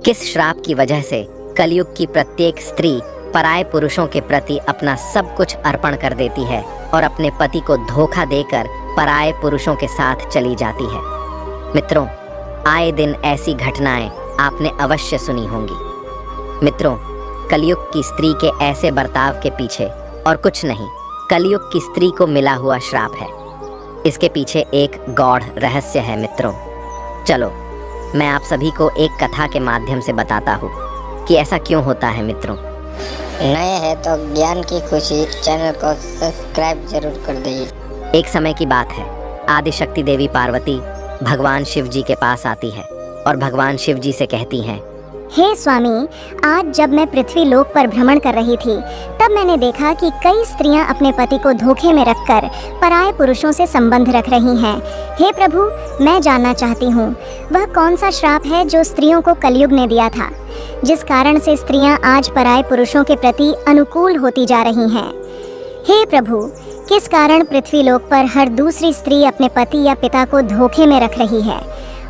किस श्राप की वजह से कलयुग की प्रत्येक स्त्री पराये पुरुषों के प्रति अपना सब कुछ अर्पण कर देती है और अपने पति को धोखा देकर पराये पुरुषों के साथ चली जाती है। मित्रों, आए दिन ऐसी घटनाएं आपने अवश्य सुनी होंगी। मित्रों, कलयुग की स्त्री के ऐसे बर्ताव के पीछे और कुछ नहीं, कलयुग की स्त्री को मिला हुआ श्राप है। इसके पीछे एक गौड़ रहस्य है। मित्रों, चलो मैं आप सभी को एक कथा के माध्यम से बताता हूँ कि ऐसा क्यों होता है। मित्रों, नए हैं तो ज्ञान की खुशी चैनल को सब्सक्राइब जरूर कर दीजिए। एक समय की बात है, आदिशक्ति देवी पार्वती भगवान शिव जी के पास आती है और भगवान शिव जी से कहती हैं, हे स्वामी, आज जब मैं पृथ्वी लोक पर भ्रमण कर रही थी तब मैंने देखा कि कई स्त्रियां अपने पति को धोखे में रखकर पराये पुरुषों से संबंध रख रही हैं। हे प्रभु, मैं जानना चाहती हूँ वह कौन सा श्राप है जो स्त्रियों को कलयुग ने दिया था, जिस कारण से स्त्रियां आज पराये पुरुषों के प्रति अनुकूल होती जा रही हैं। हे प्रभु, किस कारण पृथ्वी लोक पर हर दूसरी स्त्री अपने पति या पिता को धोखे में रख रही है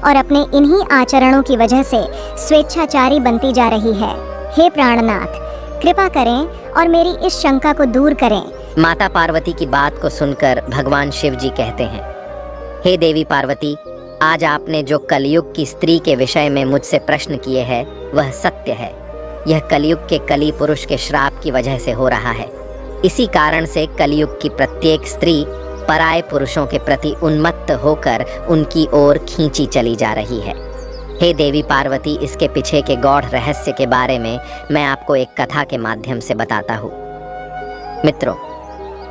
और अपने इन्हीं आचरणों की वजह से स्वेच्छाचारी बनती जा रही है। हे प्राणनाथ, कृपा करें और मेरी इस शंका को दूर करें। माता पार्वती की बात को सुनकर भगवान शिव जी कहते हैं, हे देवी पार्वती, आज आपने जो कलयुग की स्त्री के विषय में मुझसे प्रश्न किए हैं वह सत्य है। यह कलयुग के कली पुरुष के श्राप की वजह से हो रहा है। इसी कारण से कलयुग की प्रत्येक स्त्री पराये पुरुषों के प्रति उन्मत्त होकर उनकी ओर खींची चली जा रही है। हे देवी पार्वती, इसके पीछे के गौड़ रहस्य के बारे में मैं आपको एक कथा के माध्यम से बताता हूँ। मित्रों,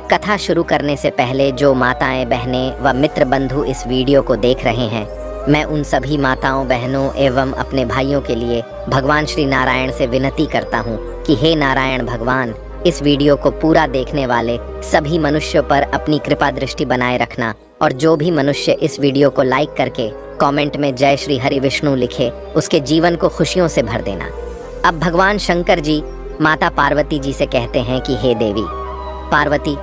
कथा शुरू करने से पहले जो माताएं, बहनें व मित्र बंधु इस वीडियो को देख रहे हैं, मैं उन सभी माताओं, बहनों एवं अपने भाइयों के लिए भगवान श्री नारायण से विनती करता हूँ कि हे नारायण भगवान, इस वीडियो को पूरा देखने वाले सभी मनुष्यों पर अपनी कृपा दृष्टि बनाए रखना और जो भी मनुष्य इस वीडियो को लाइक करके कमेंट में जय श्री हरि विष्णु लिखे, उसके जीवन को खुशियों से भर देना। अब भगवान शंकर जी माता पार्वती जी से कहते हैं कि हे देवी पार्वती,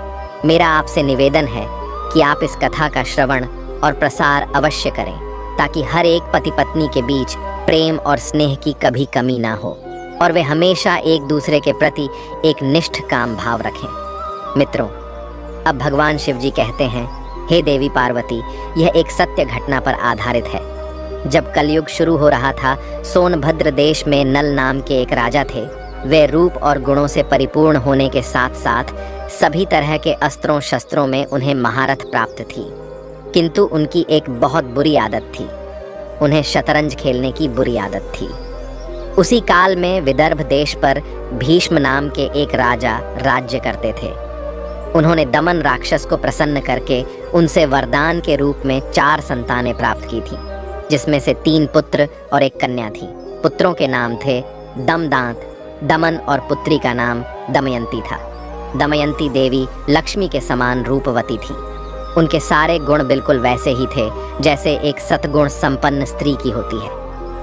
मेरा आपसे निवेदन है कि आप इस कथा का श्रवण और प्रसार अवश्य करें ताकि हर एक पति पत्नी के बीच प्रेम और स्नेह की कभी कमी ना हो और वे हमेशा एक दूसरे के प्रति एक निष्ठ काम भाव रखें। मित्रों, अब भगवान शिव जी कहते हैं, हे देवी पार्वती, यह एक सत्य घटना पर आधारित है। जब कलयुग शुरू हो रहा था, सोनभद्र देश में नल नाम के एक राजा थे। वे रूप और गुणों से परिपूर्ण होने के साथ साथ सभी तरह के अस्त्रों शस्त्रों में उन्हें महारत प्राप्त थी, किंतु उनकी एक बहुत बुरी आदत थी, उन्हें शतरंज खेलने की बुरी आदत थी। उसी काल में विदर्भ देश पर भीष्म नाम के एक राजा राज्य करते थे। उन्होंने दमन राक्षस को प्रसन्न करके उनसे वरदान के रूप में 4 संतानें प्राप्त की थी, जिसमें से 3 पुत्र और 1 कन्या थी। पुत्रों के नाम थे दमदांत, दमन और पुत्री का नाम दमयंती था। दमयंती देवी लक्ष्मी के समान रूपवती थी। उनके सारे गुण बिल्कुल वैसे ही थे जैसे एक सतगुण संपन्न स्त्री की होती है।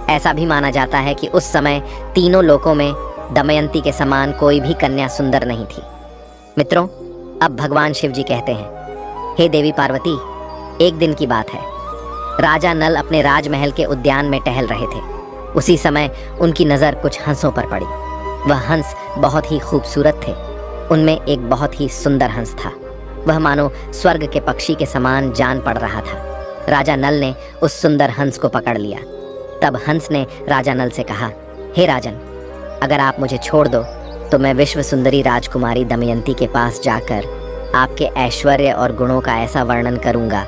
ऐसा भी माना जाता है कि उस समय तीनों लोकों में दमयंती के समान कोई भी कन्या सुंदर नहीं थी। मित्रों, अब भगवान शिव जी कहते हैं, हे देवी पार्वती, एक दिन की बात है, राजा नल अपने राजमहल के उद्यान में टहल रहे थे। उसी समय उनकी नज़र कुछ हंसों पर पड़ी। वह हंस बहुत ही खूबसूरत थे। उनमें एक बहुत ही सुंदर हंस था। वह मानो स्वर्ग के पक्षी के समान जान पड़ रहा था। राजा नल ने उस सुंदर हंस को पकड़ लिया। तब हंस ने राजा नल से कहा, हे राजन, अगर आप मुझे छोड़ दो तो मैं विश्व सुंदरी राजकुमारी दमयंती के पास जाकर आपके ऐश्वर्य और गुणों का ऐसा वर्णन करूंगा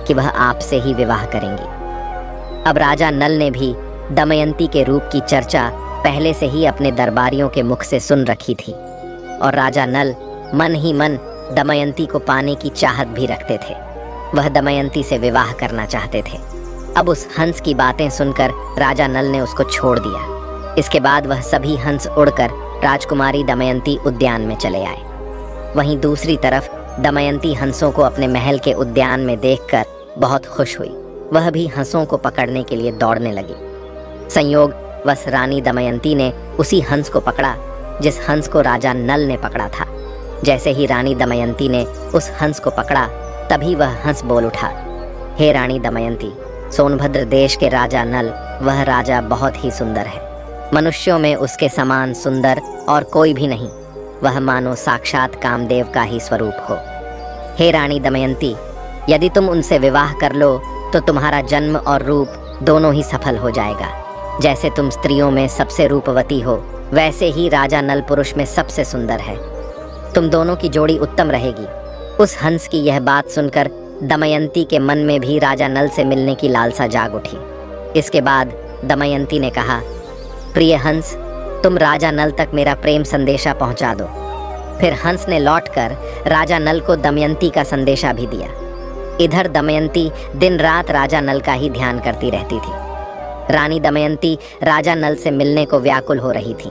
कि वह आपसे ही विवाह करेंगी। अब राजा नल ने भी दमयंती के रूप की चर्चा पहले से ही अपने दरबारियों के मुख से सुन रखी थी और राजा नल मन ही मन दमयंती को पाने की चाहत भी रखते थे। वह दमयंती से विवाह करना चाहते थे। अब उस हंस की बातें सुनकर राजा नल ने उसको छोड़ दिया। इसके बाद वह सभी हंस उड़कर राजकुमारी दमयंती उद्यान में चले आए। वहीं दूसरी तरफ दमयंती हंसों को अपने महल के उद्यान में देखकर बहुत खुश हुई। वह भी हंसों को पकड़ने के लिए दौड़ने लगी। संयोग वश रानी दमयंती ने उसी हंस को पकड़ा जिस हंस को राजा नल ने पकड़ा था। जैसे ही रानी दमयंती ने उस हंस को पकड़ा, तभी वह हंस बोल उठा, हे रानी दमयंती, सोनभद्र देश के राजा नल, वह राजा बहुत ही सुंदर है। मनुष्यों में उसके समान सुंदर और कोई भी नहीं, वह मानो साक्षात कामदेव का ही स्वरूप हो। हे रानी दमयंती, यदि तुम उनसे विवाह कर लो तो तुम्हारा जन्म और रूप दोनों ही सफल हो जाएगा। जैसे तुम स्त्रियों में सबसे रूपवती हो, वैसे ही राजा नल पुरुष में सबसे सुंदर है। तुम दोनों की जोड़ी उत्तम रहेगी। उस हंस की यह बात सुनकर दमयंती के मन में भी राजा नल से मिलने की लालसा जाग उठी। इसके बाद दमयंती ने कहा, प्रिय हंस, तुम राजा नल तक मेरा प्रेम संदेशा पहुंचा दो। फिर हंस ने लौटकर राजा नल को दमयंती का संदेशा भी दिया। इधर दमयंती दिन रात राजा नल का ही ध्यान करती रहती थी। रानी दमयंती राजा नल से मिलने को व्याकुल हो रही थी,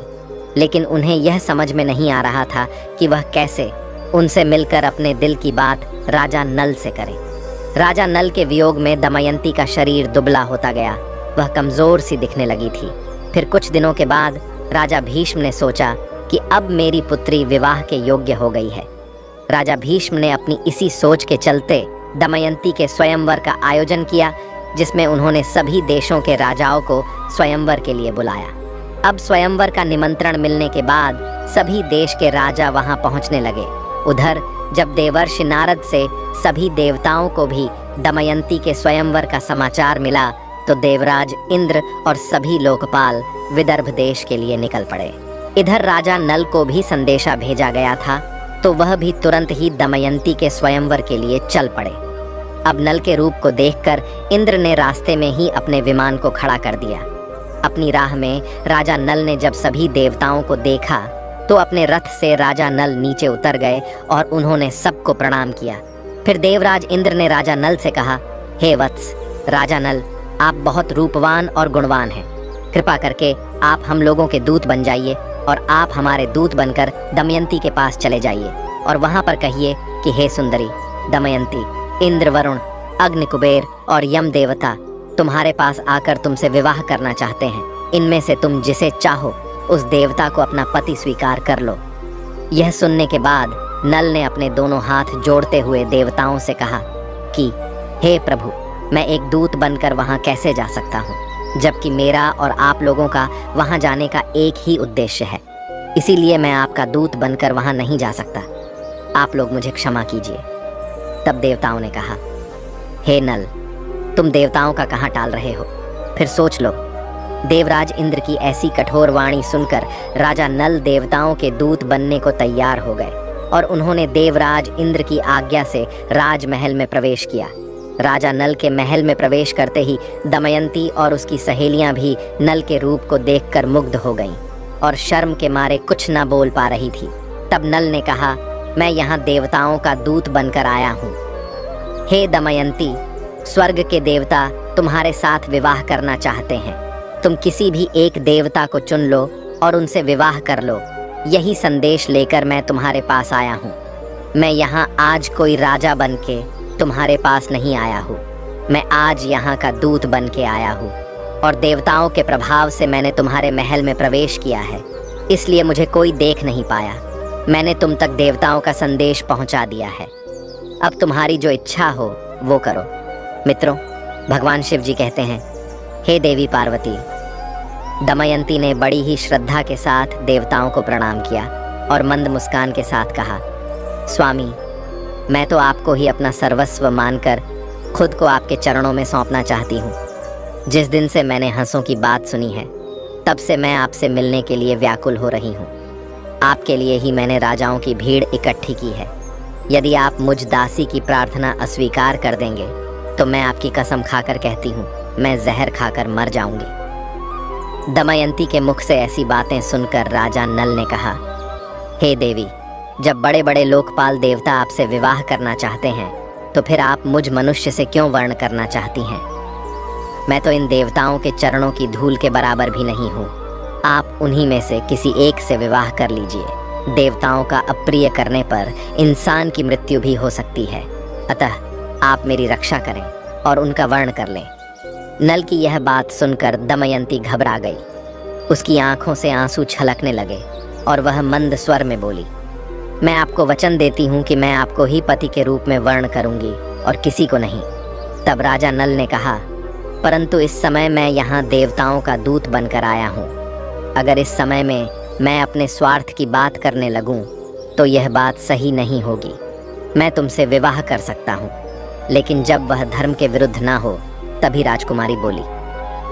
लेकिन उन्हें यह समझ में नहीं आ रहा था कि वह कैसे उनसे मिलकर अपने दिल की बात राजा नल से करे। राजा नल के वियोग में दमयंती का शरीर दुबला होता गया, वह कमजोर सी दिखने लगी थी। फिर कुछ दिनों के बाद राजा भीष्म ने सोचा कि अब मेरी पुत्री विवाह के योग्य हो गई है। राजा भीष्म ने अपनी इसी सोच के चलते दमयंती के स्वयंवर का आयोजन किया, जिसमें उन्होंने सभी देशों के राजाओं को स्वयंवर के लिए बुलाया। अब स्वयंवर का निमंत्रण मिलने के बाद सभी देश के राजा वहां पहुंचने लगे। उधर जब देवर्षि नारद से सभी देवताओं को भी दमयंती के स्वयंवर का समाचार मिला तो देवराज इंद्र और सभी लोकपाल विदर्भ देश के लिए निकल पड़े। इधर राजा नल को भी संदेशा भेजा गया था, तो वह भी तुरंत ही दमयंती के स्वयंवर के लिए चल पड़े। अब नल के रूप को देखकर इंद्र ने रास्ते में ही अपने विमान को खड़ा कर दिया। अपनी राह में राजा नल ने जब सभी देवताओं को देखा तो अपने रथ से राजा नल नीचे उतर गए और उन्होंने सबको प्रणाम किया। फिर देवराज इंद्र ने राजा नल से कहा, हे वत्स राजा नल, आप बहुत रूपवान और गुणवान हैं। कृपा करके आप हम लोगों के दूत बन जाइए और आप हमारे दूत बनकर दमयंती के पास चले जाइए और वहां पर कहिए कि हे सुंदरी दमयंती, इंद्र, वरुण, अग्नि, कुबेर और यम देवता तुम्हारे पास आकर तुमसे विवाह करना चाहते हैं। इनमें से तुम जिसे चाहो उस देवता को अपना पति स्वीकार कर लो। यह सुनने के बाद नल ने अपने दोनों हाथ जोड़ते हुए देवताओं से कहा कि हे प्रभु, मैं एक दूत बनकर वहां कैसे जा सकता हूं, जबकि मेरा और आप लोगों का वहां जाने का एक ही उद्देश्य है। इसीलिए मैं आपका दूत बनकर वहां नहीं जा सकता। आप लोग मुझे क्षमा कीजिए। तब देवताओं ने कहा, हे नल, तुम देवताओं का कहाँ टाल रहे हो? फिर सोच लो। देवराज इंद्र की ऐसी कठोर वाणी सुनकर राजा नल देवताओं के दूत बनने को तैयार हो गए और उन्होंने देवराज इंद्र की आज्ञा से राजमहल में प्रवेश किया। राजा नल के महल में प्रवेश करते ही दमयंती और उसकी सहेलियां भी नल के रूप को देखकर मुग्ध हो गईं और शर्म के मारे कुछ न बोल पा रही थी। तब नल ने कहा, मैं यहाँ देवताओं का दूत बनकर आया हूँ। हे दमयंती, स्वर्ग के देवता तुम्हारे साथ विवाह करना चाहते हैं। तुम किसी भी एक देवता को चुन लो और उनसे विवाह कर लो। यही संदेश लेकर मैं तुम्हारे पास आया हूँ। मैं यहाँ आज कोई राजा बन के तुम्हारे पास नहीं आया हूँ। मैं आज यहाँ का दूत बन के आया हूँ और देवताओं के प्रभाव से मैंने तुम्हारे महल में प्रवेश किया है, इसलिए मुझे कोई देख नहीं पाया। मैंने तुम तक देवताओं का संदेश पहुँचा दिया है। अब तुम्हारी जो इच्छा हो वो करो। मित्रों, भगवान शिव जी कहते हैं, हे देवी पार्वती। दमयंती ने बड़ी ही श्रद्धा के साथ देवताओं को प्रणाम किया और मंद मुस्कान के साथ कहा, स्वामी, मैं तो आपको ही अपना सर्वस्व मानकर खुद को आपके चरणों में सौंपना चाहती हूँ। जिस दिन से मैंने हंसों की बात सुनी है, तब से मैं आपसे मिलने के लिए व्याकुल हो रही हूँ। आपके लिए ही मैंने राजाओं की भीड़ इकट्ठी की है। यदि आप मुझ दासी की प्रार्थना अस्वीकार कर देंगे तो मैं आपकी कसम खाकर कहती हूँ, मैं जहर खाकर मर जाऊंगी। दमयंती के मुख से ऐसी बातें सुनकर राजा नल ने कहा, हे देवी, जब बड़े बड़े लोकपाल देवता आपसे विवाह करना चाहते हैं तो फिर आप मुझ मनुष्य से क्यों वर्ण करना चाहती हैं? मैं तो इन देवताओं के चरणों की धूल के बराबर भी नहीं हूँ। आप उन्हीं में से किसी एक से विवाह कर लीजिए। देवताओं का अप्रिय करने पर इंसान की मृत्यु भी हो सकती है। अतः आप मेरी रक्षा करें और उनका वर्ण कर लें। नल की यह बात सुनकर दमयंती घबरा गई। उसकी आंखों से आंसू छलकने लगे और वह मंद स्वर में बोली, मैं आपको वचन देती हूँ कि मैं आपको ही पति के रूप में वर्ण करूँगी और किसी को नहीं। तब राजा नल ने कहा, परंतु इस समय मैं यहाँ देवताओं का दूत बनकर आया हूँ। अगर इस समय में मैं अपने स्वार्थ की बात करने लगूं तो यह बात सही नहीं होगी। मैं तुमसे विवाह कर सकता हूँ, लेकिन जब वह धर्म के विरुद्ध ना हो। तभी राजकुमारी बोली,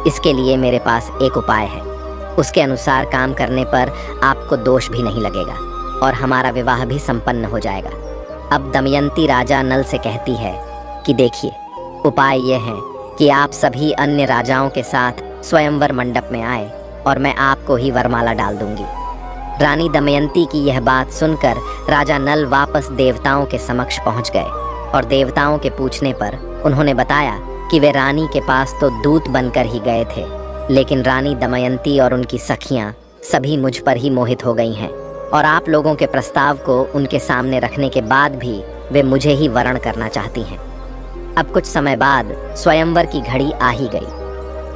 इसके लिए मेरे पास एक उपाय है। उसके अनुसार काम करने पर आपको दोष भी नहीं लगेगा और हमारा विवाह भी संपन्न हो जाएगा। अब दमयंती राजा नल से कहती है कि देखिए, उपाय यह है कि आप सभी अन्य राजाओं के साथ स्वयंवर मंडप में आए और मैं आपको ही वरमाला डाल दूंगी। रानी दमयंती की यह बात सुनकर राजा नल वापस देवताओं के समक्ष पहुंच गए और देवताओं के पूछने पर उन्होंने बताया कि वे रानी के पास तो दूत बनकर ही गए थे, लेकिन रानी दमयंती और उनकी सखियां सभी मुझ पर ही मोहित हो गई हैं और आप लोगों के प्रस्ताव को उनके सामने रखने के बाद भी वे मुझे ही वरण करना चाहती हैं। अब कुछ समय बाद स्वयंवर की घड़ी आ ही गई।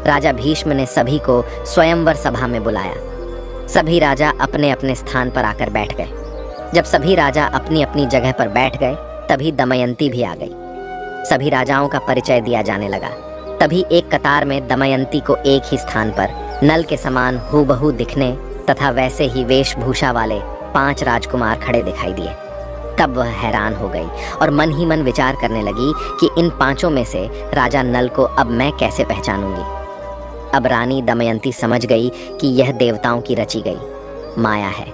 राजा भीष्म ने सभी को स्वयंवर सभा में बुलाया। सभी राजा अपने अपने स्थान पर आकर बैठ गए। जब सभी राजा अपनी अपनी जगह पर बैठ गए तभी दमयंती भी आ गई। सभी राजाओं का परिचय दिया जाने लगा। तभी एक कतार में दमयंती को एक ही स्थान पर नल के समान हूबहू दिखने तथा वैसे ही वेशभूषा वाले 5 राजकुमार खड़े दिखाई दिए। तब वह हैरान हो गई और मन ही मन विचार करने लगी कि इन 5 में से राजा नल को अब मैं कैसे पहचानूंगी। अब रानी दमयंती समझ गई कि यह देवताओं की रची गई माया है।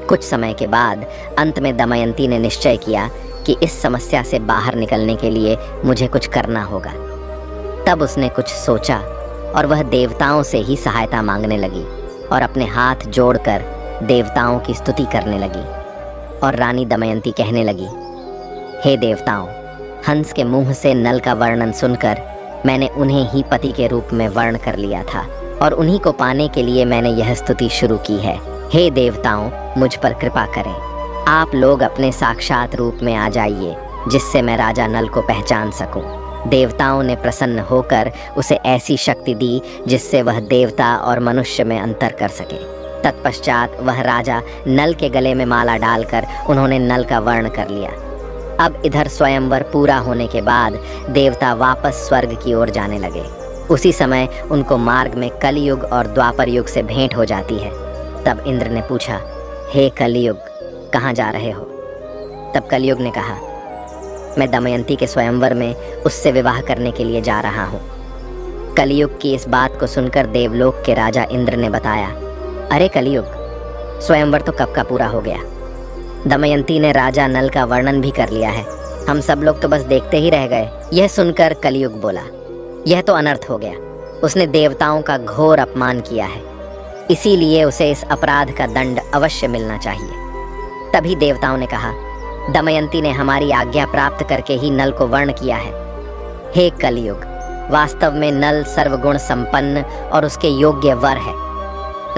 कुछ समय के बाद अंत में दमयंती ने निश्चय किया कि इस समस्या से बाहर निकलने के लिए मुझे कुछ करना होगा। तब उसने कुछ सोचा और वह देवताओं से ही सहायता मांगने लगी और अपने हाथ जोड़कर देवताओं की स्तुति करने लगी। और रानी दमयंती कहने लगी, हे देवताओं, हंस के मुंह से नल का वर्णन सुनकर मैंने उन्हें ही पति के रूप में वर्ण कर लिया था और उन्हीं को पाने के लिए मैंने यह स्तुति शुरू की है। हे देवताओं, मुझ पर कृपा करें। आप लोग अपने साक्षात रूप में आ जाइए जिससे मैं राजा नल को पहचान सकूं। देवताओं ने प्रसन्न होकर उसे ऐसी शक्ति दी जिससे वह देवता और मनुष्य में अंतर कर सके। तत्पश्चात वह राजा नल के गले में माला डालकर उन्होंने नल का वर्ण कर लिया। अब इधर स्वयंवर पूरा होने के बाद देवता वापस स्वर्ग की ओर जाने लगे। उसी समय उनको मार्ग में कलयुग और द्वापर युग से भेंट हो जाती है। तब इंद्र ने पूछा, हे कलयुग, कहाँ जा रहे हो? तब कलयुग ने कहा, मैं दमयंती के स्वयंवर में उससे विवाह करने के लिए जा रहा हूँ। कलयुग की इस बात को सुनकर देवलोक के राजा इंद्र ने बताया, अरे कलयुग, स्वयंवर तो कब का पूरा हो गया। दमयंती ने राजा नल का वर्णन भी कर लिया है, हम सब लोग तो बस देखते ही रह गए। यह सुनकर कलयुग बोला, यह तो अनर्थ हो गया। उसने देवताओं का घोर अपमान किया है, इसीलिए उसे इस अपराध का दंड अवश्य मिलना चाहिए। तभी देवताओं ने कहा, दमयंती ने हमारी आज्ञा प्राप्त करके ही नल को वर्ण किया है। हे कलयुग, वास्तव में नल सर्वगुण संपन्न और उसके योग्य वर है।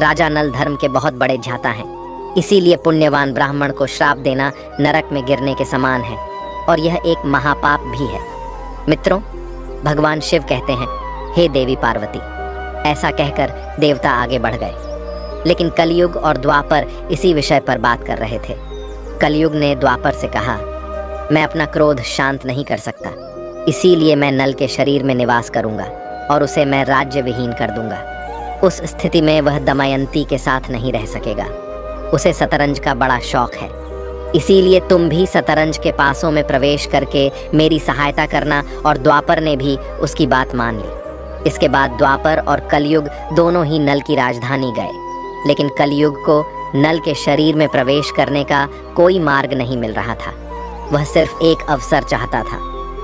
राजा नल धर्म के बहुत बड़े झाता हैं, इसीलिए पुण्यवान ब्राह्मण को श्राप देना नरक में गिरने के समान है और यह एक महापाप भी है। मित्रों, भगवान शिव कहते हैं, हे देवी पार्वती। ऐसा कहकर देवता आगे बढ़ गए, लेकिन कलयुग और द्वापर इसी विषय पर बात कर रहे थे। कलयुग ने द्वापर से कहा, मैं अपना क्रोध शांत नहीं कर सकता, इसीलिए मैं नल के शरीर में निवास करूंगा और उसे मैं राज्य विहीन कर दूंगा। उस स्थिति में वह दमयंती के साथ नहीं रह सकेगा। उसे शतरंज का बड़ा शौक है, इसीलिए तुम भी शतरंज के पासों में प्रवेश करके मेरी सहायता करना। और द्वापर ने भी उसकी बात मान ली। इसके बाद द्वापर और कलयुग दोनों ही नल की राजधानी गए, लेकिन कलयुग को नल के शरीर में प्रवेश करने का कोई मार्ग नहीं मिल रहा था। वह सिर्फ एक अवसर चाहता था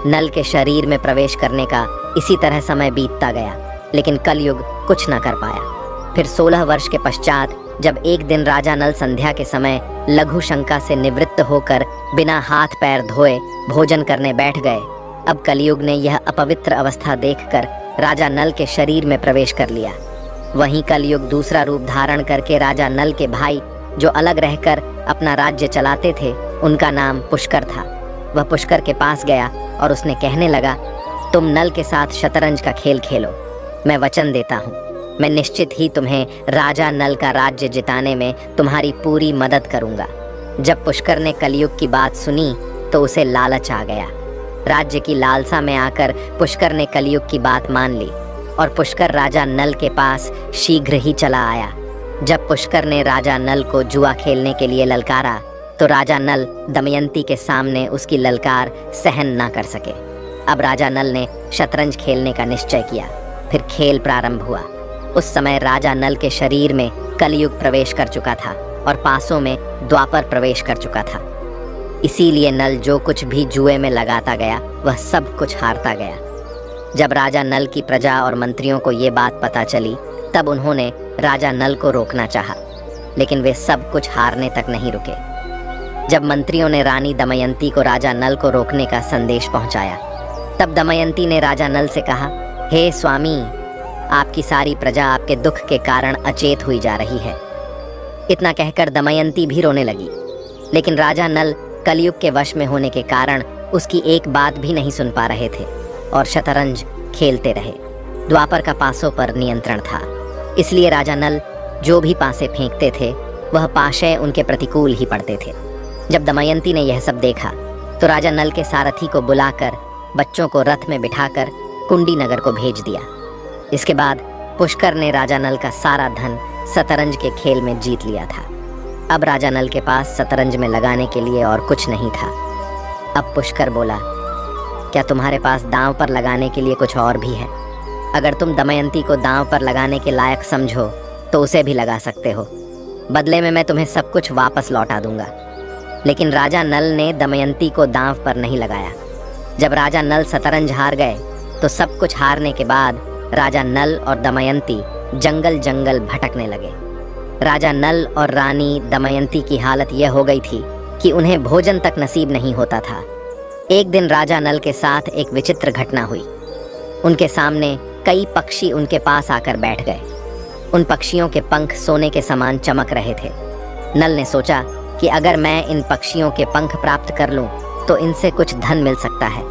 नल के शरीर में प्रवेश करने का। इसी तरह समय बीतता गया, लेकिन कलयुग कुछ न कर पाया। फिर 16 वर्ष के पश्चात जब एक दिन राजा नल संध्या के समय लघु शंका से निवृत्त होकर बिना हाथ पैर धोए भोजन करने बैठ गए। अब कलयुग ने यह अपवित्र अवस्था देखकर राजा नल के शरीर में प्रवेश कर लिया। वहीं कलयुग दूसरा रूप धारण करके राजा नल के भाई जो अलग रहकर अपना राज्य चलाते थे, उनका नाम पुष्कर था। वह पुष्कर के पास गया और उसने कहने लगा, तुम नल के साथ शतरंज का खेल खेलो, मैं वचन देता हूँ, मैं निश्चित ही तुम्हें राजा नल का राज्य जिताने में तुम्हारी पूरी मदद करूँगा। जब पुष्कर ने कलयुग की बात सुनी तो उसे लालच आ गया। राज्य की लालसा में आकर पुष्कर ने कलयुग की बात मान ली और पुष्कर राजा नल के पास शीघ्र ही चला आया। जब पुष्कर ने राजा नल को जुआ खेलने के लिए ललकारा तो राजा नल दमयंती के सामने उसकी ललकार सहन ना कर सके। अब राजा नल ने शतरंज खेलने का निश्चय किया। फिर खेल प्रारंभ हुआ। उस समय राजा नल के शरीर में कलयुग प्रवेश कर चुका था और पासों में द्वापर प्रवेश कर चुका था। इसीलिए नल जो कुछ भी जुए में लगाता गया वह सब कुछ हारता गया। जब राजा नल की प्रजा और मंत्रियों को ये बात पता चली तब उन्होंने राजा नल को रोकना चाहा, लेकिन वे सब कुछ हारने तक नहीं रुके। जब मंत्रियों ने रानी दमयंती को राजा नल को रोकने का संदेश पहुंचाया तब दमयंती ने राजा नल से कहा, हे स्वामी, आपकी सारी प्रजा आपके दुख के कारण अचेत हुई जा रही है। इतना कहकर दमयंती भी रोने लगी, लेकिन राजा नल कलयुग के वश में होने के कारण उसकी एक बात भी नहीं सुन पा रहे थे और शतरंज खेलते रहे। द्वापर का पासों पर नियंत्रण था, इसलिए राजा नल जो भी पासे फेंकते थे वह पाशय उनके प्रतिकूल ही पड़ते थे। जब दमयंती ने यह सब देखा तो राजा नल के सारथी को बुलाकर बच्चों को रथ में बिठाकर कुंडी नगर को भेज दिया। इसके बाद पुष्कर ने राजा नल का सारा धन शतरंज के खेल में जीत लिया था। अब राजा नल के पास शतरंज में लगाने के लिए और कुछ नहीं था। अब पुष्कर बोला, क्या तुम्हारे पास दांव पर लगाने के लिए कुछ और भी है? अगर तुम दमयंती को दांव पर लगाने के लायक समझो तो उसे भी लगा सकते हो। बदले में मैं तुम्हें सब कुछ वापस लौटा दूंगा। लेकिन राजा नल ने दमयंती को दांव पर नहीं लगाया। जब राजा नल शतरंज हार गए तो सब कुछ हारने के बाद राजा नल और दमयंती जंगल जंगल भटकने लगे। राजा नल और रानी दमयंती की हालत यह हो गई थी कि उन्हें भोजन तक नसीब नहीं होता था। एक दिन राजा नल के साथ एक विचित्र घटना हुई। उनके सामने कई पक्षी उनके पास आकर बैठ गए। उन पक्षियों के पंख सोने के समान चमक रहे थे। नल ने सोचा कि अगर मैं इन पक्षियों के पंख प्राप्त कर लूं तो इनसे कुछ धन मिल सकता है।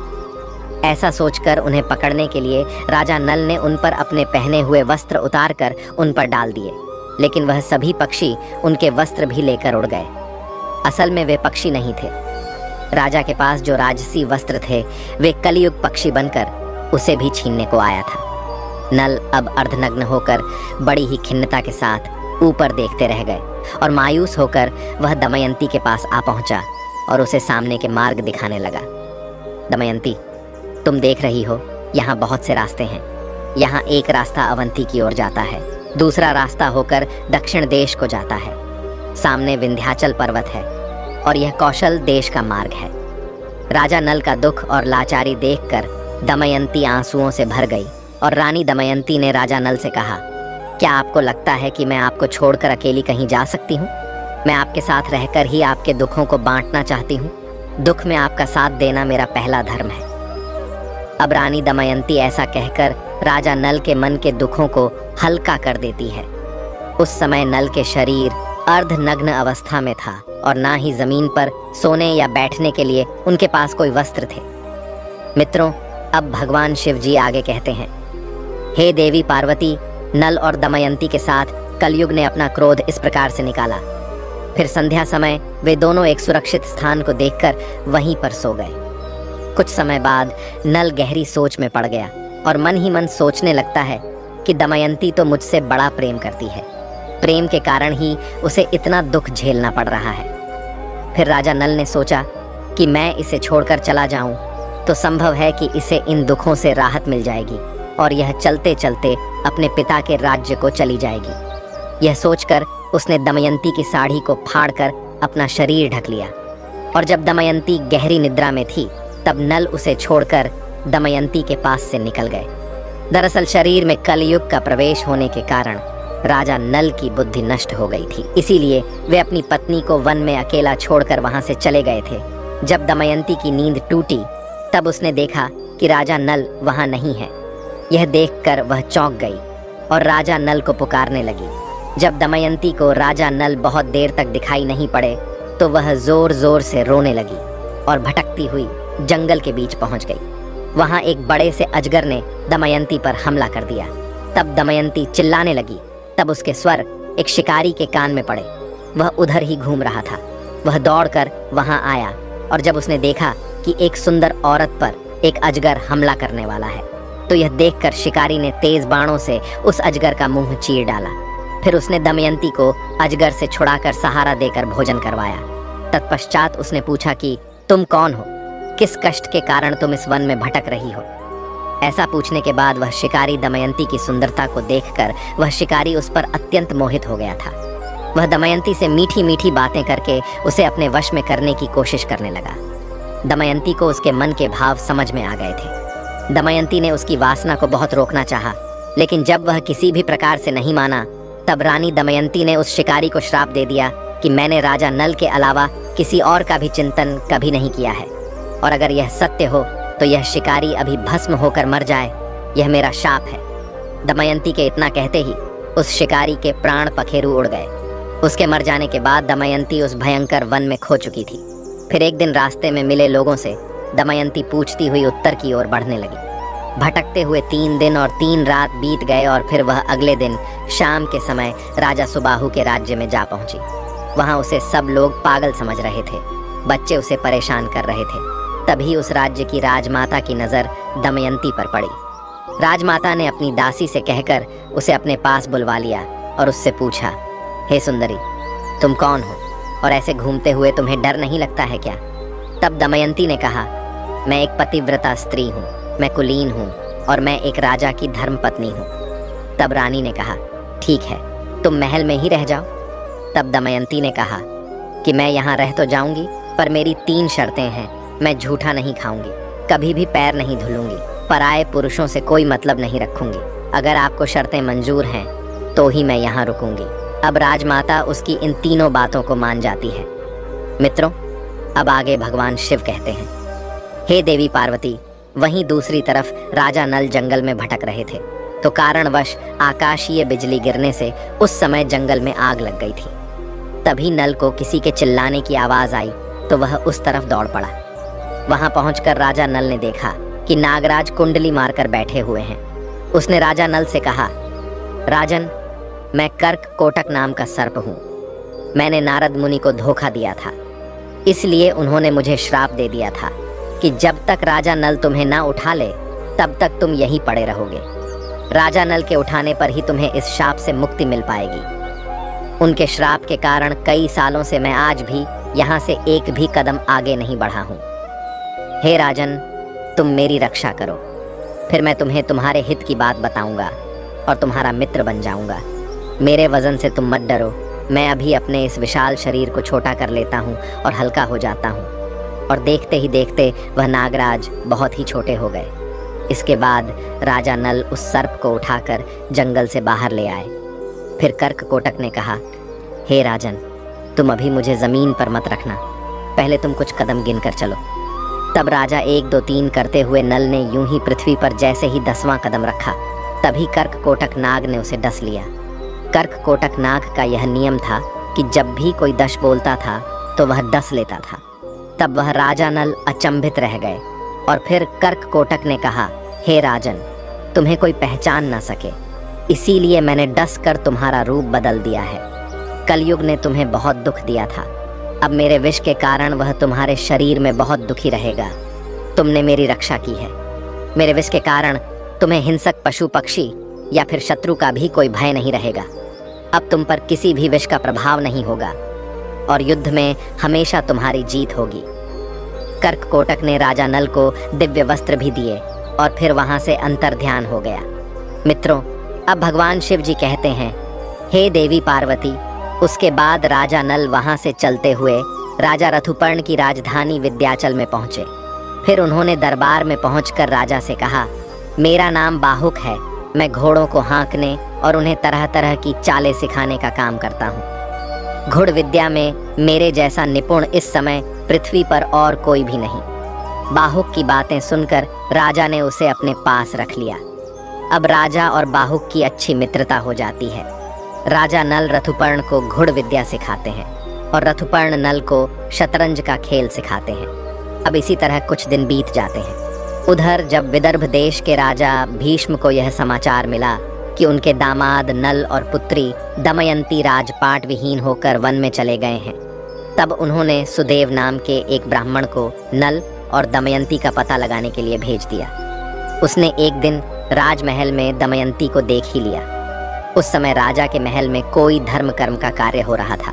ऐसा सोचकर उन्हें पकड़ने के लिए राजा नल ने उन पर अपने पहने हुए वस्त्र उतारकर उन पर डाल दिए, लेकिन वह सभी पक्षी उनके वस्त्र भी लेकर उड़ गए। असल में वे पक्षी नहीं थे। राजा के पास जो राजसी वस्त्र थे वे कलयुग पक्षी बनकर उसे भी छीनने को आया था। नल अब अर्धनग्न होकर बड़ी ही खिन्नता के साथ ऊपर देखते रह गए और मायूस होकर वह दमयंती के पास आ पहुंचा और उसे सामने के मार्ग दिखाने लगा। दमयंती, तुम देख रही हो यहाँ बहुत से रास्ते हैं। यहाँ एक रास्ता अवंती की ओर जाता है, दूसरा रास्ता होकर दक्षिण देश को जाता है, सामने विंध्याचल पर्वत है और यह कौशल देश का मार्ग है। राजा नल का दुख और लाचारी देखकर दमयंती आंसुओं से भर गई और रानी दमयंती ने राजा नल से कहा, क्या आपको लगता है कि मैं आपको छोड़कर अकेली कहीं जा सकती हूँ? मैं आपके साथ रहकर ही आपके दुखों को बांटना चाहती हूँ। दुख में आपका साथ देना मेरा पहला धर्म है। अब रानी दमयंती ऐसा कहकर राजा नल के मन के दुखों को हल्का कर देती है। उस समय नल के शरीर अर्धनग्न अवस्था में था और ना ही जमीन पर सोने या बैठने के लिए उनके पास कोई वस्त्र थे। मित्रों, अब भगवान शिव जी आगे कहते हैं, हे देवी पार्वती, नल और दमयंती के साथ कलयुग ने अपना क्रोध इस प्रकार से निकाला। फिर संध्या समय वे दोनों एक सुरक्षित स्थान को देखकर वहीं पर सो गए। कुछ समय बाद नल गहरी सोच में पड़ गया और मन ही मन सोचने लगता है कि दमयंती तो मुझसे बड़ा प्रेम करती है। प्रेम के कारण ही उसे इतना दुख झेलना पड़ रहा है। फिर राजा नल ने सोचा कि मैं इसे छोड़कर चला जाऊं तो संभव है कि इसे इन दुखों से राहत मिल जाएगी और यह चलते चलते अपने पिता के राज्य को चली जाएगी। यह सोचकर उसने दमयंती की साड़ी को फाड़कर अपना शरीर ढक लिया और जब दमयंती गहरी निद्रा में थी तब नल उसे छोड़कर दमयंती के पास से निकल गए। दरअसल शरीर में कलयुग का प्रवेश होने के कारण राजा नल की बुद्धि नष्ट हो गई थी, इसीलिए वे अपनी पत्नी को वन में अकेला छोड़कर वहां से चले गए थे। जब दमयंती की नींद टूटी तब उसने देखा कि राजा नल वहां नहीं है। यह देखकर वह चौंक गई और राजा नल को पुकारने लगी। जब दमयंती को राजा नल बहुत देर तक दिखाई नहीं पड़े तो वह जोर जोर से रोने लगी और भटकती हुई जंगल के बीच पहुंच गई। वहां एक बड़े से अजगर ने दमयंती पर हमला कर दिया। तब दमयंती चिल्लाने लगी। तब उसके स्वर एक शिकारी के कान में पड़े। वह उधर ही घूम रहा था। वह दौड़कर वहां आया और जब उसने देखा कि एक सुंदर औरत पर एक अजगर हमला करने वाला है तो यह देखकर शिकारी ने तेज बाणों से उस अजगर का मुंह चीर डाला। फिर उसने दमयंती को अजगर से छुड़ाकर सहारा देकर भोजन करवाया। तत्पश्चात उसने पूछा कि तुम कौन हो, किस कष्ट के कारण तुम इस वन में भटक रही हो। ऐसा पूछने के बाद वह शिकारी दमयंती की सुंदरता को देखकर वह शिकारी उस पर अत्यंत मोहित हो गया था। वह दमयंती से मीठी मीठी बातें करके उसे अपने वश में करने की कोशिश करने लगा। दमयंती को उसके मन के भाव समझ में आ गए थे। दमयंती ने उसकी वासना को बहुत रोकना चाहा, लेकिन जब वह किसी भी प्रकार से नहीं माना, तब रानी दमयंती ने उस शिकारी को श्राप दे दिया कि मैंने राजा नल के अलावा किसी और का भी चिंतन कभी नहीं किया है, और अगर यह सत्य हो तो यह शिकारी अभी भस्म होकर मर जाए, यह मेरा शाप है। दमयंती के इतना कहते ही उस शिकारी के प्राण पखेरु उड़ गए। उसके मर जाने के बाद दमयंती उस भयंकर वन में खो चुकी थी। फिर एक दिन रास्ते में मिले लोगों से दमयंती पूछती हुई उत्तर की ओर बढ़ने लगी। भटकते हुए 3 दिन और 3 रात बीत गए और फिर वह अगले दिन शाम के समय राजा सुबाहु के राज्य में जा पहुंची। वहां उसे सब लोग पागल समझ रहे थे, बच्चे उसे परेशान कर रहे थे। तभी उस राज्य की राजमाता की नज़र दमयंती पर पड़ी। राजमाता ने अपनी दासी से कहकर उसे अपने पास बुलवा लिया और उससे पूछा, हे सुंदरी, तुम कौन हो और ऐसे घूमते हुए तुम्हें डर नहीं लगता है क्या? तब दमयंती ने कहा, मैं एक पतिव्रता स्त्री हूँ, मैं कुलीन हूँ और मैं एक राजा की धर्मपत्नी हूँ। तब रानी ने कहा, ठीक है, तुम महल में ही रह जाओ। तब दमयंती ने कहा कि मैं यहाँ रह तो जाऊंगी, पर मेरी 3 शर्तें हैं। मैं झूठा नहीं खाऊंगी, कभी भी पैर नहीं धुलूंगी, पराये पुरुषों से कोई मतलब नहीं रखूंगी। अगर आपको शर्तें मंजूर हैं तो ही मैं यहाँ रुकूंगी। अब राजमाता उसकी इन 3 बातों को मान जाती है। मित्रों, अब आगे भगवान शिव कहते हैं, हे देवी पार्वती, वहीं दूसरी तरफ राजा नल जंगल में भटक रहे थे, तो कारणवश आकाशीय बिजली गिरने से उस समय जंगल में आग लग गई थी। तभी नल को किसी के चिल्लाने की आवाज आई तो वह उस तरफ दौड़ पड़ा। वहां पहुंचकर राजा नल ने देखा कि नागराज कुंडली मारकर बैठे हुए हैं। उसने राजा नल से कहा, राजन, मैं कर्क कोटक नाम का सर्प हूँ। मैंने नारद मुनि को धोखा दिया था, इसलिए उन्होंने मुझे श्राप दे दिया था कि जब तक राजा नल तुम्हें ना उठा ले तब तक तुम यहीं पड़े रहोगे। राजा नल के उठाने पर ही तुम्हें इस शाप से मुक्ति मिल पाएगी। उनके श्राप के कारण कई सालों से मैं आज भी यहाँ से एक भी कदम आगे नहीं बढ़ा हूँ। हे राजन, तुम मेरी रक्षा करो, फिर मैं तुम्हें तुम्हारे हित की बात बताऊंगा और तुम्हारा मित्र बन जाऊंगा। मेरे वजन से तुम मत डरो, मैं अभी अपने इस विशाल शरीर को छोटा कर लेता हूँ और हल्का हो जाता हूँ। और देखते ही देखते वह नागराज बहुत ही छोटे हो गए। इसके बाद राजा नल उस सर्प को उठाकर जंगल से बाहर ले आए। फिर कर्क कोटक ने कहा, हे राजन, तुम अभी मुझे ज़मीन पर मत रखना, पहले तुम कुछ कदम गिनकर चलो। तब राजा 1 2 3 करते हुए नल ने यूं ही पृथ्वी पर जैसे ही 10वां कदम रखा, तभी कर्क कोटक नाग ने उसे डस लिया। कर्क कोटक नाग का यह नियम था कि जब भी कोई 10 बोलता था तो वह 10 लेता था। तब वह राजा नल अचंभित रह गए और फिर कर्क कोटक ने कहा, हे राजन, तुम्हें कोई पहचान न सके, इसीलिए मैंने डस कर तुम्हारा रूप बदल दिया है। कलयुग ने तुम्हें बहुत दुख दिया था, अब मेरे विष के कारण वह तुम्हारे शरीर में बहुत दुखी रहेगा। तुमने मेरी रक्षा की है, मेरे विष के कारण तुम्हें हिंसक पशु पक्षी या फिर शत्रु का भी कोई भय नहीं रहेगा। अब तुम पर किसी भी विष का प्रभाव नहीं होगा और युद्ध में हमेशा तुम्हारी जीत होगी। कर्क कोटक ने राजा नल को दिव्य वस्त्र भी दिए और फिर वहां से अंतर्ध्यान हो गया। मित्रों, अब भगवान शिव जी कहते हैं, हे देवी पार्वती, उसके बाद राजा नल वहां से चलते हुए राजा ऋतुपर्ण की राजधानी विंध्याचल में पहुंचे। फिर उन्होंने दरबार में पहुंचकर राजा से कहा, मेरा नाम बाहुक है, मैं घोड़ों को हाँकने और उन्हें तरह तरह की चालें सिखाने का काम करता हूँ। घुड़ विद्या में मेरे जैसा निपुण इस समय पृथ्वी पर और कोई भी नहीं। बाहुक की बातें सुनकर राजा ने उसे अपने पास रख लिया। अब राजा और बाहुक की अच्छी मित्रता हो जाती है। राजा नल ऋतुपर्ण को घुड़ विद्या सिखाते हैं और ऋतुपर्ण नल को शतरंज का खेल सिखाते हैं। अब इसी तरह कुछ दिन बीत जाते हैं। उधर जब विदर्भ देश के राजा भीष्म को यह समाचार मिला कि उनके दामाद नल और पुत्री दमयंती राजपाट विहीन होकर वन में चले गए हैं, तब उन्होंने सुदेव नाम के एक ब्राह्मण को नल और दमयंती का पता लगाने के लिए भेज दिया। उसने एक दिन राजमहल में दमयंती को देख ही लिया। उस समय राजा के महल में कोई धर्म कर्म का कार्य हो रहा था।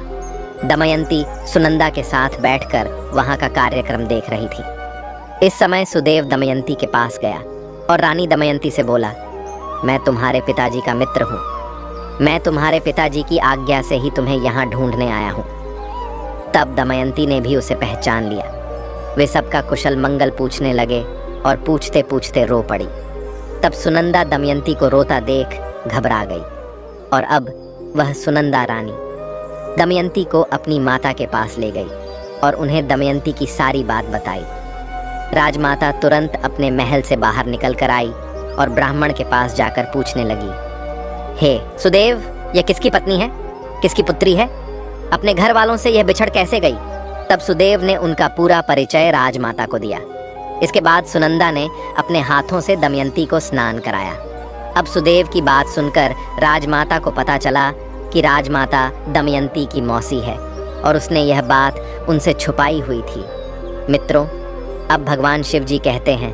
दमयंती सुनंदा के साथ बैठकर वहां का कार्यक्रम देख रही थी। इस समय सुदेव दमयंती के पास गया और रानी दमयंती से बोला, मैं तुम्हारे पिताजी का मित्र हूँ। मैं तुम्हारे पिताजी की आज्ञा से ही तुम्हें यहाँ ढूंढने आया हूँ। तब दमयंती ने भी उसे पहचान लिया। वे सबका कुशल मंगल पूछने लगे और पूछते पूछते रो पड़ी। तब सुनंदा दमयंती को रोता देख घबरा गई और अब वह सुनंदा रानी दमयंती को अपनी माता के पास ले गई और उन्हें दमयंती की सारी बात बताई। राजमाता तुरंत अपने महल से बाहर निकल कर आई और ब्राह्मण के पास जाकर पूछने लगी, हे सुदेव, यह किसकी पत्नी है, किसकी पुत्री है? अपने घर वालों से यह बिछड़ कैसे गई? तब सुदेव ने उनका पूरा परिचय राजमाता को दिया। इसके बाद सुनंदा ने अपने हाथों से दमयंती को स्नान कराया। अब सुदेव की बात सुनकर राजमाता को पता चला कि राजमाता दमयंती की मौसी है और उसने यह बात उनसे छुपाई हुई थी। मित्रों, अब भगवान शिव जी कहते हैं,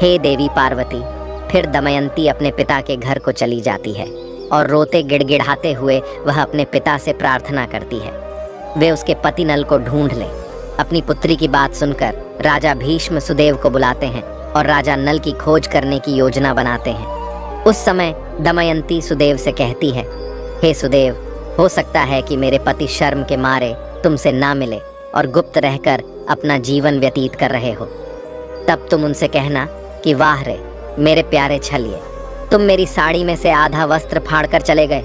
हे देवी पार्वती। फिर दमयंती अपने पिता के घर को चली जाती है और रोते गिड़गिड़ाते हुए वह अपने पिता से प्रार्थना करती है वे उसके पति नल को ढूंढ ले। अपनी पुत्री की बात सुनकर राजा भीष्म सुदेव को बुलाते हैं और राजा नल की खोज करने की योजना बनाते हैं। उस समय दमयंती सुदेव से कहती है, हे सुदेव, हो सकता है कि मेरे पति शर्म के मारे तुमसे ना मिले और गुप्त रहकर अपना जीवन व्यतीत कर रहे हो। तब तुम उनसे कहना कि वाह रे मेरे प्यारे छलिए, तुम मेरी साड़ी में से आधा वस्त्र फाड़ कर चले गए।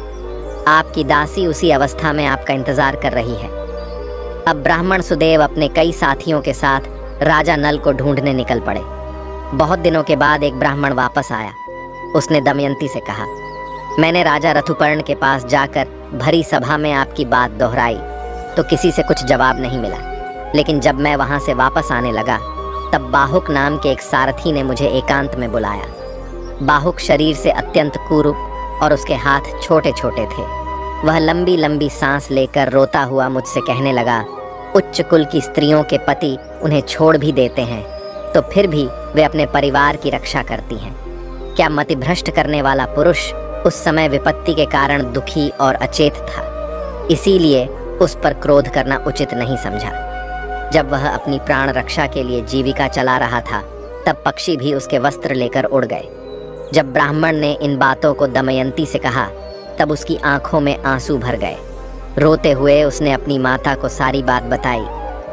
आपकी दासी उसी अवस्था में आपका इंतजार कर रही है। अब ब्राह्मण सुदेव अपने कई साथियों के साथ राजा नल को ढूंढने निकल पड़े। बहुत दिनों के बाद एक ब्राह्मण वापस आया। उसने दमयंती से कहा, मैंने राजा ऋतुपर्ण के पास जाकर भरी सभा में आपकी बात दोहराई तो किसी से कुछ जवाब नहीं मिला। लेकिन जब मैं वहां से वापस आने लगा तब बाहुक नाम के एक सारथी ने मुझे एकांत में बुलाया। बाहुक शरीर से अत्यंत कुरूप और उसके हाथ छोटे छोटे थे। वह लंबी लंबी सांस लेकर रोता हुआ मुझसे कहने लगा, उच्च कुल की स्त्रियों के पति उन्हें छोड़ भी देते हैं तो फिर भी वे अपने परिवार की रक्षा करती हैं। क्या मतिभ्रष्ट करने वाला पुरुष उस समय विपत्ति के कारण दुखी और अचेत था, इसीलिए उस पर क्रोध करना उचित नहीं समझा। जब वह अपनी प्राण रक्षा के लिए जीविका चला रहा था तब पक्षी भी उसके वस्त्र लेकर उड़ गए। जब ब्राह्मण ने इन बातों को दमयंती से कहा तब उसकी आंखों में आंसू भर गए। रोते हुए उसने अपनी माता को सारी बात बताई।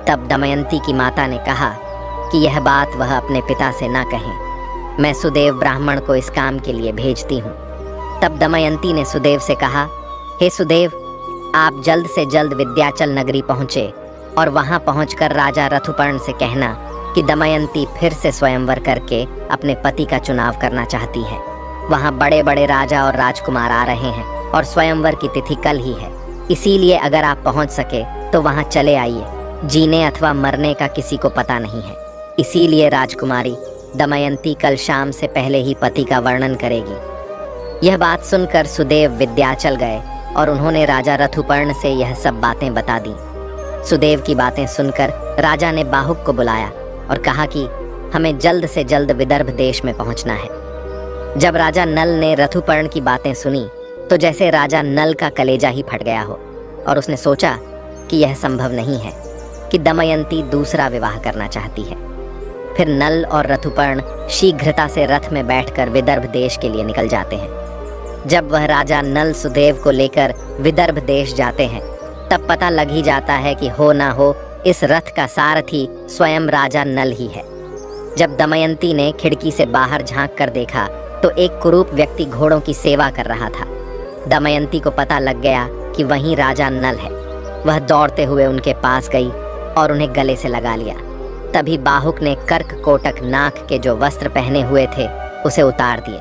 तब दमयंती की माता ने कहा कि यह बात वह अपने पिता से ना कहे, मैं सुदेव ब्राह्मण को इस काम के लिए भेजती हूँ। तब दमयंती ने सुदेव से कहा, हे सुदेव, आप जल्द से जल्द विंध्याचल नगरी पहुँचे और वहाँ पहुँचकर राजा ऋतुपर्ण से कहना कि दमयंती फिर से स्वयंवर करके अपने पति का चुनाव करना चाहती है। वहाँ बड़े बड़े राजा और राजकुमार आ रहे हैं और स्वयंवर की तिथि कल ही है, इसीलिए अगर आप पहुँच सके तो वहाँ चले आइए। जीने अथवा मरने का किसी को पता नहीं है, इसीलिए राजकुमारी दमयंती कल शाम से पहले ही पति का वर्णन करेगी। यह बात सुनकर सुदेव विंध्याचल गए और उन्होंने राजा ऋतुपर्ण से यह सब बातें बता दी। सुदेव की बातें सुनकर राजा ने बाहुक को बुलाया और कहा कि हमें जल्द से जल्द विदर्भ देश में पहुंचना है। जब राजा नल ने ऋतुपर्ण की बातें सुनी तो जैसे राजा नल का कलेजा ही फट गया हो और उसने सोचा कि यह संभव नहीं है कि दमयंती दूसरा विवाह करना चाहती है। फिर नल और ऋतुपर्ण शीघ्रता से रथ में बैठकर विदर्भ देश के लिए निकल जाते हैं। जब वह राजा नल सुदेव को लेकर विदर्भ देश जाते हैं तब पता लग ही जाता है कि हो ना हो इस रथ का सारथी स्वयं राजा नल ही है। जब दमयंती ने खिड़की से बाहर झांक कर देखा तो एक कुरूप व्यक्ति घोड़ों की सेवा कर रहा था। दमयंती को पता लग गया कि वहीं राजा नल है। वह दौड़ते हुए उनके पास गई और उन्हें गले से लगा लिया। तभी बाहुक ने कर्क कोटक नाक के जो वस्त्र पहने हुए थे उसे उतार दिए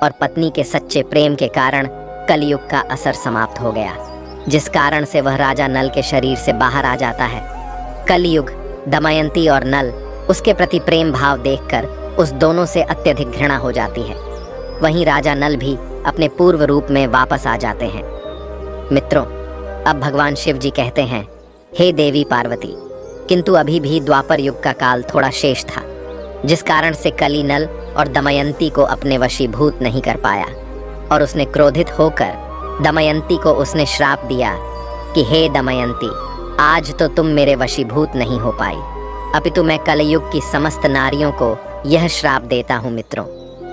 और पत्नी के सच्चे प्रेम के कारण कलयुग का असर समाप्त हो गया, जिस कारण से वह राजा नल के शरीर से बाहर आ जाता है। कलयुग दमयंती और नल उसके प्रति प्रेम भाव देखकर उस दोनों से अत्यधिक घृणा हो जाती है। वहीं राजा नल भी अपने पूर्व रूप में वापस आ जाते हैं। मित्रों, अब भगवान शिव जी कहते हैं, हे देवी पार्वती, किंतु अभी भी द्वापर युग का काल थोड़ा शेष था, जिस कारण से कली नल और दमयंती को अपने वशीभूत नहीं कर पाया और उसने क्रोधित होकर दमयंती को उसने श्राप दिया कि हे दमयंती, आज तो तुम मेरे वशीभूत नहीं हो पाई, अपितु मैं कलयुग की समस्त नारियों को यह श्राप देता हूँ। मित्रों,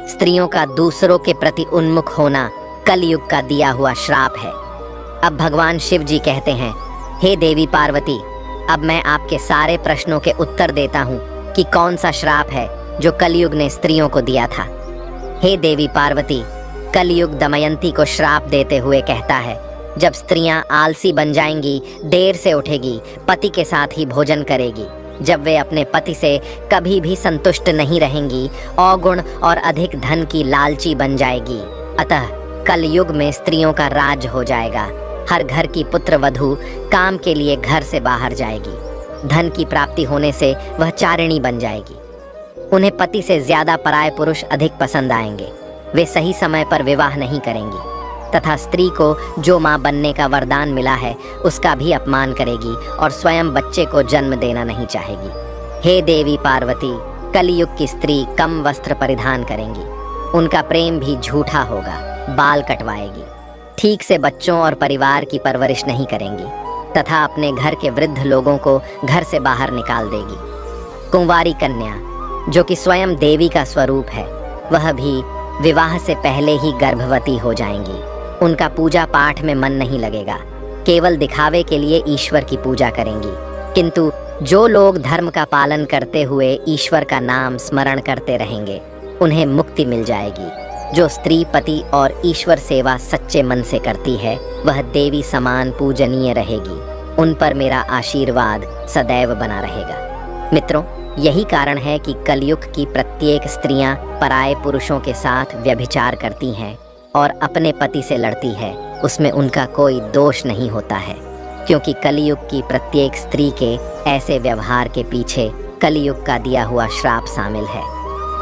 स्त्रियों का दूसरों के प्रति उन्मुख होना कलयुग का दिया हुआ श्राप है। अब भगवान शिव जी कहते हैं, हे देवी पार्वती, अब मैं आपके सारे प्रश्नों के उत्तर देता हूँ कि कौन सा श्राप है जो कलयुग ने स्त्रियों को दिया था। हे देवी पार्वती, कलयुग दमयंती को श्राप देते हुए कहता है, जब स्त्रियां आलसी बन जाएंगी, देर से उठेगी, पति के साथ ही भोजन करेगी, जब वे अपने पति से कभी भी संतुष्ट नहीं रहेंगी, अवगुण और अधिक धन की लालची बन जाएगी, अतः कलयुग में स्त्रियों का राज हो जाएगा। हर घर की पुत्र वधू काम के लिए घर से बाहर जाएगी। धन की प्राप्ति होने से वह चारिणी बन जाएगी। उन्हें पति से ज्यादा पराये पुरुष अधिक पसंद आएंगे। वे सही समय पर विवाह नहीं करेंगी तथा स्त्री को जो माँ बनने का वरदान मिला है उसका भी अपमान करेगी और स्वयं बच्चे को जन्म देना नहीं चाहेगी। हे देवी पार्वती, कलयुग की स्त्री कम वस्त्र परिधान करेंगी, उनका प्रेम भी झूठा होगा, बाल कटवाएगी, ठीक से बच्चों और परिवार की परवरिश नहीं करेंगी तथा अपने घर के वृद्ध लोगों को घर से बाहर निकाल देगी। कुंवारी कन्या, जो कि स्वयं देवी का स्वरूप है, वह भी विवाह से पहले ही गर्भवती हो जाएंगी। उनका पूजा पाठ में मन नहीं लगेगा, केवल दिखावे के लिए ईश्वर की पूजा करेंगी। किंतु जो लोग धर्म का पालन करते हुए ईश्वर का नाम स्मरण करते रहेंगे, उन्हें मुक्ति मिल जाएगी। जो स्त्री पति और ईश्वर सेवा सच्चे मन से करती है, वह देवी समान पूजनीय रहेगी। उन पर मेरा आशीर्वाद सदैव बना रहेगा। मित्रों, यही कारण है कि कलयुग की प्रत्येक स्त्रियां पराये पुरुषों के साथ व्यभिचार करती हैं और अपने पति से लड़ती है, उसमें उनका कोई दोष नहीं होता है, क्योंकि कलयुग की प्रत्येक स्त्री के ऐसे व्यवहार के पीछे कलयुग का दिया हुआ श्राप शामिल है।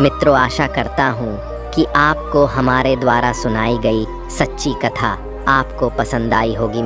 मित्रों, आशा करता हूँ कि आपको हमारे द्वारा सुनाई गई सच्ची कथा आपको पसंद आई होगी।